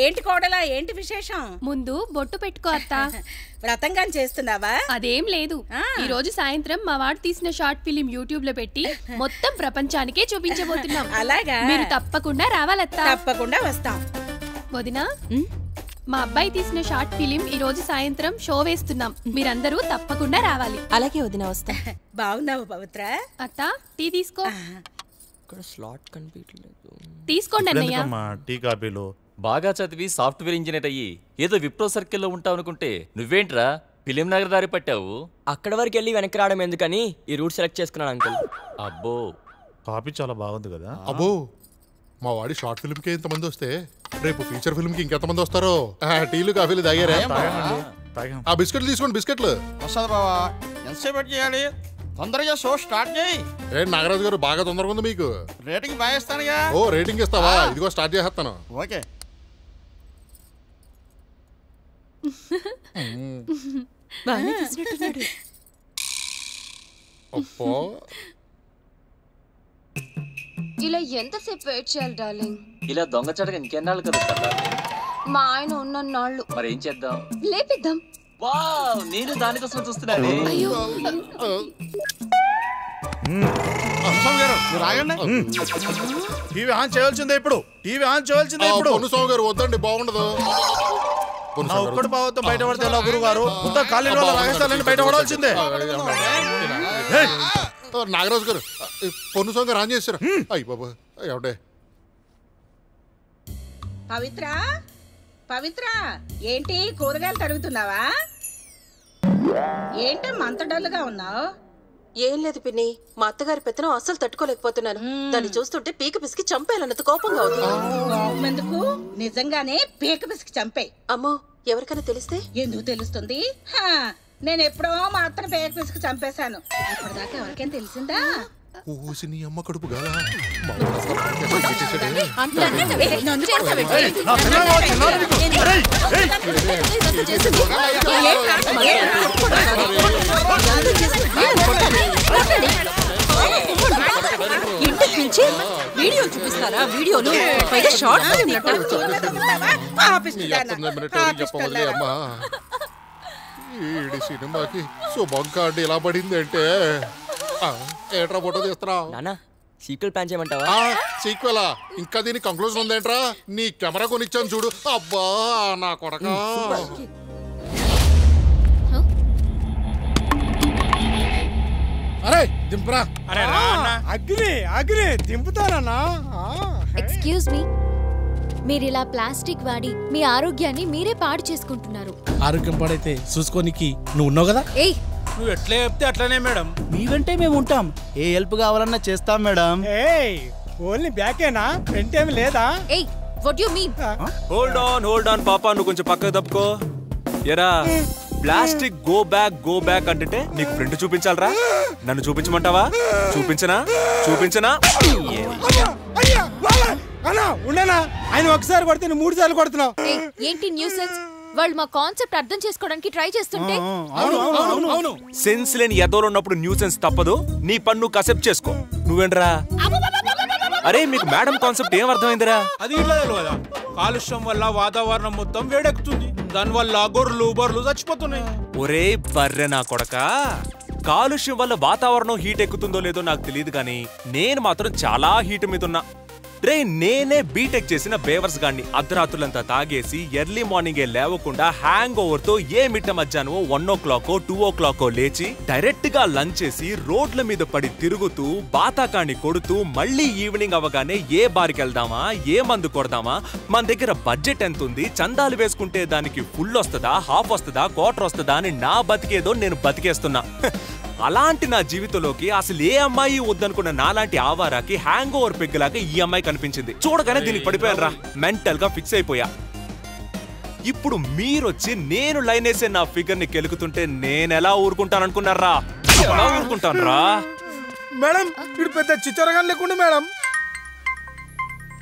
ఏంటి కోడలా, ఏంటి విశేషం? ముందు బొట్టు పెట్టుకో అత్త. వ్రతంగా చేస్తున్నావా? అదేం లేదు, ఈ రోజు సాయంత్రం మా వాడు తీసిన షార్ట్ ఫిలిం యూట్యూబ్ లో పెట్టి మొత్తం ప్రపంచానికే చూపించబోతున్నాం. అలాగా? మీరు తప్పకుండా రావాలత్త. తప్పకుండా వస్తాం. వదినా, మా అబ్బాయి తీసిన షార్ట్ ఫిలిం ఈ రోజు సాయంత్రం షో వేస్తున్నాం, మీరందరూ తప్పకుండా రావాలి. అలాగే వదినా, వస్తా. బాగున్నావు పవిత్ర? అత్త, టీ తీసుకో. స్లాట్ కనిపించలేదు. తీసుకోండి అన్నయ్య. టీ కాపీలు బాగా చదివి సాఫ్ట్వేర్ ఇంజనీర్ అయ్యి ఏదో విప్రో సర్కిల్లో ఉంటావు అనుకుంటే నువ్వేంట్రా ఫిలిం నగర్ దారి పట్టావు? అక్కడ వరకు వెళ్ళి వెనక్కి రావడం ఎందుకని ఈ రూట్ సెలెక్ట్ చేసుకున్నాను అంకుల్. అబ్బో, కాపీ చాలా బాగుంది కదా. అబ్బో, మా వాడి షార్ట్ ఫిల్మ్ కి ఇంతమంది వస్తే రేపు ఫీచర్ ఫిల్మ్ కి ఇంకెంతమంది వస్తారో. టీలు కాఫీలు తాగారా? ఆ బిస్కెట్లు తీసుకోండి. బిస్కెట్లు వస్తుంది బావా. ఎంతసేపు చేయాలి? తొందరగా షో స్టార్ట్ చేయి. నాగరాజు గారు బాగా తొందరగా ఉంది మీకు. రేటింగ్ బాగా ఇస్తానుగా. ఓ, రేటింగ్ ఇస్తావా? ఇదిగో స్టార్ట్ చేసేస్తాను. ఓకే. అప్పో, ఇలా ఎంతసేపు వెయిట్ చేయాలి డార్లింగ్? ఇలా దొంగచాటుగా ఇంకెన్నాళ్ళు కదా. మా ఆయన ఉన్నన్నాళ్ళు. మరి ఏం చేద్దాం? లేపిద్దాం. వావ్, నేను దానికోసం చూస్తున్నాను. టీవీ ఆన్ చేయాల్సిందే ఇప్పుడు. టీవీ ఆన్ చేయాల్సిందే ఇప్పుడు. పొన్నుస్వామి గారు వద్దండి, బాగుండదు. నా ఒక్కడు బావతో బయట పడితే ఎలా గురువు గారు? మొత్తం కాలేజీ వాళ్ళ రాగేస్తాలని బయట పడాల్సిందే. నాగరాజు గారు, పొన్నుస్వామి గారు ఆన్ చేశారు. అయ్యి బాబా, ఎవడే పవిత్ర, పవిత్ర, ఏంటి కూరగాయలు తరుగుతున్నావా? ఏంటమ్మా అంత డల్గా ఉన్నావు? ఏం లేదు పిన్ని, మా అత్తగారి పెత్తనం అస్సలు తట్టుకోలేకపోతున్నాను. దాన్ని చూస్తుంటే పీక పిసికి చంపేయాలన్నంత కోపంగా ఉంది. ఎందుకు? నిజంగానే పీక పిసికి చంపే. అమ్మో, ఎవరికైనా తెలిస్తే? ఎందుకు తెలుస్తుంది? నేను ఎప్పుడో మాత్రం పీక పిసికి చంపేశాను. ఇప్పటిదాకా ఎవరికైనా తెలిసిందా? ఓసి నీ అమ్మ కడుపు గాలా. ఇంటికి పిలిచి వీడియో చూపిస్తారా? వీడియోలు షార్ట్ ఈ సినిమాకి శుభం కార్డు ఇలా పడింది అంటే ఏట్రా ఫోటో తీస్తున్నా? సీక్వెల్ ప్లాన్ చేయమంటావా? సీక్వెలా? ఇంకా దీని కంక్లూజన్ ఉందేంట్రా? నీ కెమెరా కొనిచ్చాను చూడు. అబ్బా నా కొడక. అరే దింపురా. అగ్ని అగ్ని దింపుతానన్నా. ఎక్స్క్యూజ్ మీ, మీరు ఇలా ప్లాస్టిక్ వాడి మీ ఆరోగ్యాన్ని మీరే పాడు చేసుకుంటున్నారు. ఆరోగ్యం పాడైతే చూసుకోనికి నువ్వు ఉన్నావు కదా. ఏయ్, నువ్వు ఎట్లా చెప్తే అట్లనే మేడం. మీ వెంటే మేము ఉంటాం. ఏ హెల్ప్ కావాలన్నా చేస్తాం మేడం. ఓన్లీ బ్యాకేనా? ఫ్రంట్ ఏమి లేదా? ఏయ్, what you mean? Hold on పాపా, నువ్వు కొంచెం పక్కకు తప్పుకో. ఎరా, ప్లాస్టిక్ గో బ్యాక్ అంటే నీకు ఫ్రంట్ చూపించాలరా? నన్ను చూపించమంటావా? చూపించనా? ఉండనా? ఆయన ఒకసారి కొడితే నువ్వు 3 సార్లు కొడుతున్నావు. ఏంటి న్యూసెన్స్? వాళ్ళు మా కాన్సెప్ట్ అర్థం చేసుకోవడానికి ట్రై చేస్తుంటే సెన్స్ లేని ఎదోలు ఉన్నప్పుడు న్యూసెన్స్ తప్పదు. నీ పన్ను కసెప్ట్ చేసుకో. నువ్వేంట్రా? అరే, మీకు మేడం కాన్సెప్ట్ ఏం అర్థమైందిరా? అది కదా, కాలుష్యం వల్ల వాతావరణం మొత్తం వేడెక్కుతుంది. దానివల్ల గొర్రెలు బర్రెలు చచ్చిపోతున్నాయి. ఒరే బర్రె నా కొడక, కాలుష్యం వల్ల వాతావరణం హీట్ ఎక్కుతుందో లేదో నాకు తెలియదు కానీ నేను మాత్రం చాలా హీట్ మీద ఉన్నా. రే, నేనే బీటెక్ చేసిన బేవర్స్ గాన్ని అర్ధరాత్రులంతా తాగేసి ఎర్లీ మార్నింగే లేవకుండా హ్యాంగ్ ఓవర్ తో ఏ మిట్ట మధ్యాహ్నం 1 o'clock 2 o'clock లేచి డైరెక్ట్ గా లంచ్ చేసి రోడ్ల మీద పడి తిరుగుతూ బాతాకాన్ని కొడుతూ మళ్ళీ ఈవినింగ్ అవగానే ఏ బార్కి వెళ్దామా, ఏ మందు కొడదామా, మన దగ్గర బడ్జెట్ ఎంత ఉంది, చందాలు వేసుకుంటే దానికి ఫుల్ వస్తుందా, హాఫ్ వస్తుందా, క్వార్టర్ వస్తుందా అని నా బతికేదో నేను బతికేస్తున్నా. అలాంటి నా జీవితంలోకి అసలు ఏ అమ్మాయి వద్దనుకున్న నాలాంటి ఆవారాకి హ్యాంగ్ ఓవర్ పెగ్గలాగా ఈ అమ్మాయి కనిపించింది. చూడగానే దీనికి పడిపోయాను రా, మెంటల్ గా ఫిక్స్ అయిపోయా. ఇప్పుడు మీరొచ్చి నేను లైన్ వేసే నా ఫిగర్ ని కెలుకుతుంటే నేనెలా ఊరుకుంటాననుకున్నారా? ఎలా ఊరుకుంటాను రా? మేడం, వీడు పెద్ద చిచ్చరగా లేకుండా మేడం.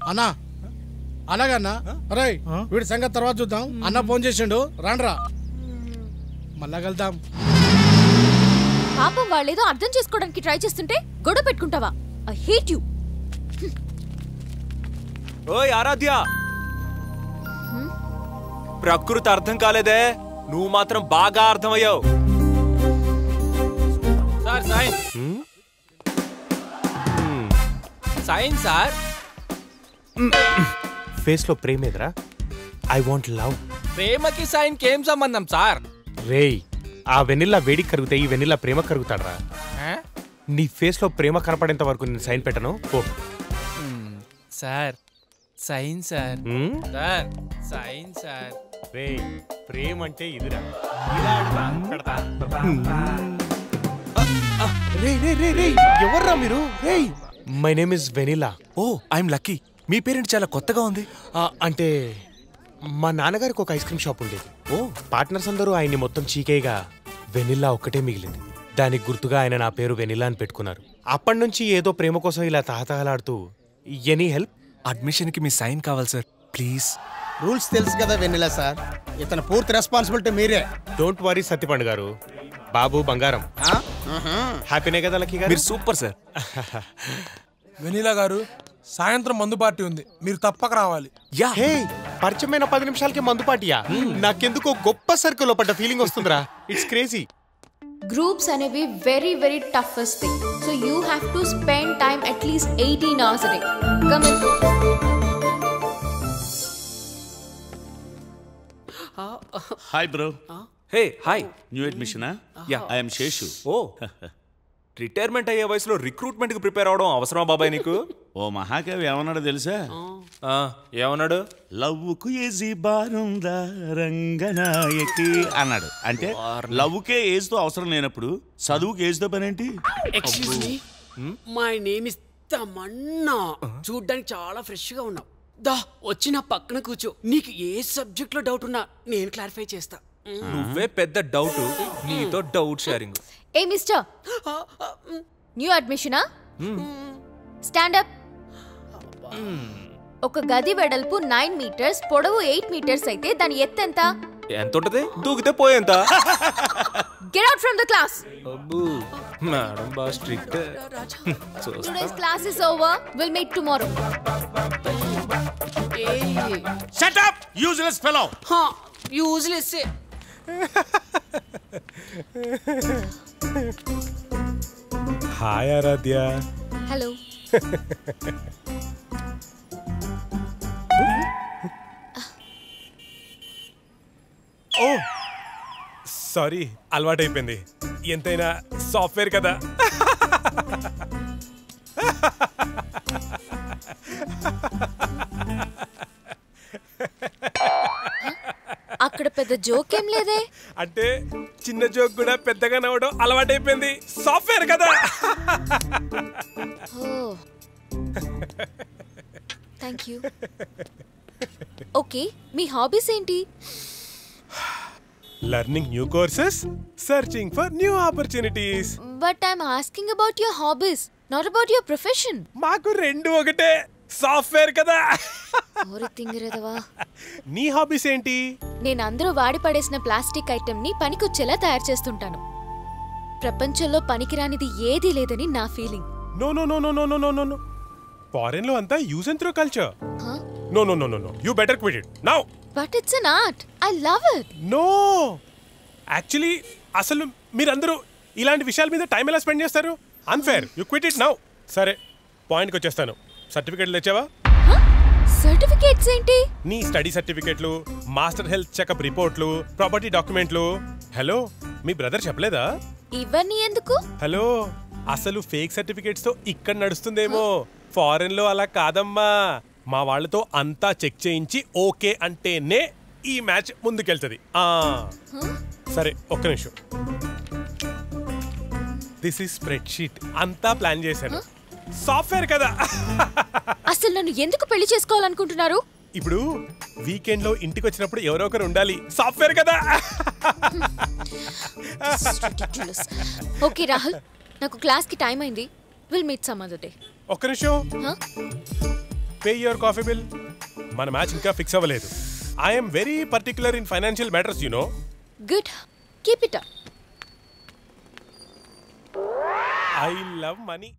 అన్నా, అలాగన్నా. అరే, వీడి సంగతి తర్వాత చూద్దాం. అన్న ఫోన్ చేసిండు, రాండ్రా మళ్ళా వెళ్దాం. పాపం వాళ్ళేదో అర్థం చేసుకోవడానికి ట్రై చేస్తుంటే గొడవ పెట్టుకుంటావా? I hate you. ఓయ్ ఆరాధ్య, ప్రకృతి అర్థం కాలేదే, నువ్వు మాత్రం బాగా అర్థమయ్యావు. Sir sign sign sir. Face లో ప్రేమ ఎదురా? I want love. ప్రేమకి సైన్ కి ఏం సంబంధం సార్? రేయ్, ఆ వెనిల్లా వేడికి కరుగుతాయి, ఈ వెనిల్లా ప్రేమ కరుగుతాడరా. నీ ఫేస్ లో ప్రేమ కనపడేంత వరకు నేను సైన్ పెట్టను. Oh sir sign sir. Sir sign sir. రేయ్, ప్రేమ అంటే ఇదిరా. ఎవర్రా మీరు? రేయ్, my name is vanilla. Oh I'm Lucky. మీ పేరెంట్ చాలా కొత్తగా ఉంది. అంటే మా నాన్నగారికి ఒక ఐస్ క్రీమ్ షాప్ ఉండేది. ఓ పార్ట్నర్స్ అందరూ ఆయన్ని మొత్తం చీకేయగా వెనిల్లా ఒక్కటే మిగిలింది. దానికి గుర్తుగా ఆయన నా పేరు వెనిలా అని పెట్టుకున్నారు. అప్పటి నుంచి ఏదో ప్రేమ కోసం ఇలా తహతహలాడుతూ. Any help? అడ్మిషన్ కి మీ సైన్ కావాలి సార్, ప్లీజ్. రూల్స్ తెలుసు కదా వెన్నెలా సార్, ఇతను పూర్తి రెస్పాన్సిబిలిటీ మీరే. డోంట్ వరీ సత్యపండు గారు. బాబు బంగారం హ్యాపీనే కదా లక్కీ గారు? మీరు సూపర్ సార్. వెనీలా గారు, సాయంత్రం మందు పార్టీ ఉంది, మీరు తప్పక రావాలి. హే, పరిచయమైన 10 నిమిషాలకి మందు పార్టీయా? నాకెందుకో గొప్ప సర్కిల్లో పడ్డ ఫీలింగ్ వస్తుందిరా. It's crazy. గ్రూప్స్ అనేవి very very toughest thing. So you have to spend time at least 18 hours a day. Come in. Hi bro. Hey hi. New అడ్మిషనా? Ya, I am Seshu. Oh retirement అయ్యే వయసులో రిక్రూట్మెంట్ కి prepare అవడం అవసరమా బాబాయ్ నీకు? ఓ మహాకవి ఏమన్నాడో తెలుసా? ఏమన్నాడు? లవ్వుకు ఏజీ బారుందా రంగనాయకి అన్నాడు. అంటే లవ్వుకే ఏజ్ తో అవసరం లేనప్పుడు చదువుకి ఏజ్ తో పనేంటి? Excuse me, my name is Tamannaah. చూడ్డానికి చాలా ఫ్రెష్ గా ఉన్నావు. దా వచ్చి నా పక్కన కూర్చో. నీకు ఏ సబ్జెక్ట్ లో డౌట్ ఉన్నా నేను క్లారిఫై చేస్తా. నువ్వే పెద్ద డౌట్, నీతో డౌట్ షేరింగ్. ఏ మిస్టర్, న్యూ అడ్మిషనా? Stand up. ఒక గది వెడల్పు 9 meters, పొడవు 8 meters అయితే దాని ఎత్తు ఎంత? ఎంత ఉంటది? దూకితే పోయేంత. Get out from the class. అబ్బో మేడం బా strict. Today's class is over. Will meet tomorrow. Shut up useless fellow. Useless. Hi Aaradhya. Hello. Oh sorry, అలవాటైపోయింది. ఎంతైనా సాఫ్ట్వేర్ కదా. అక్కడ పెద్ద జోక్ ఏం లేదే. అంటే చిన్న జోక్ కూడా పెద్దగా నవ్వడం అలవాటైపోయింది. సాఫ్ట్వేర్ కదా. Thank you. ఓకే, మీ హాబీస్ ఏంటి? Learning new courses, searching for new opportunities. But I'm asking about your hobbies, not about your profession. మాకు రెండు ఒకటే, సాఫ్ట్వేర్ కదా. ఓరి తింగరేదవా. నీ హాబీస్ ఏంటి? నేను అందరూ వాడి పడేసిన ప్లాస్టిక్ ఐటమ్ ని పనికొచ్చేలా తయారు చేస్తుంటాను. ప్రపంచంలో పనికిరానిది ఏదీ లేదని నా feeling. No no no no no no no no. Foreign లో అంతా use and throw culture. No no no no no. You better quit it now. But it's an art. I love it. No, actually అసలు మీరందరూ ఇలాంటి విషయాల మీద time ఎలా spend చేస్తారు? Unfair. You quit it now. సరే, పాయింట్కి వచ్చేస్తాను. సర్టిఫికెట్లు తెచ్చావా? సర్టిఫికేట్స్ ఏంటి? నీ స్టడీ సర్టిఫికెట్లు, మాస్టర్ హెల్త్ చెకప్ రిపోర్ట్లు, ప్రాపర్టీ డాక్యుమెంట్లు. హలో, మీ బ్రదర్ చెప్పలేదా? ఇవన్నీ ఎందుకు? హలో, అసలు ఫేక్ సర్టిఫికెట్స్ తో ఇక్కడ నడుస్తుందేమో, ఫారెన్ లో అలా కాదమ్మా. మా వాళ్ళతో అంతా చెక్ చేయించి ఓకే అంటేనే ఈ మ్యాచ్ ముందుకెళ్తుంది. సరే, ఒక్క నిమిషం. This is spread sheet. అంతా ప్లాన్ చేశాను. సాఫ్ట్వేర్ కదా. అసలు నన్ను ఎందుకు పెళ్లి చేసుకోవాలనుకుంటున్నారు? ఇప్పుడు వీకెండ్ లో ఇంటికి వచ్చినప్పుడు ఎవరో ఒకరు ఉండాలి. సాఫ్ట్వేర్ కదా. ఓకే రాహుల్, నాకు క్లాస్ కి టైం అయింది. Will meet some other day. ఒక్క నిమిషం. Pay your coffee bill. మన మ్యాచ్ ఇంకా ఫిక్స్ అవ్వలేదు. I'm very particular in financial matters, you know. Good, keep it up. I love money.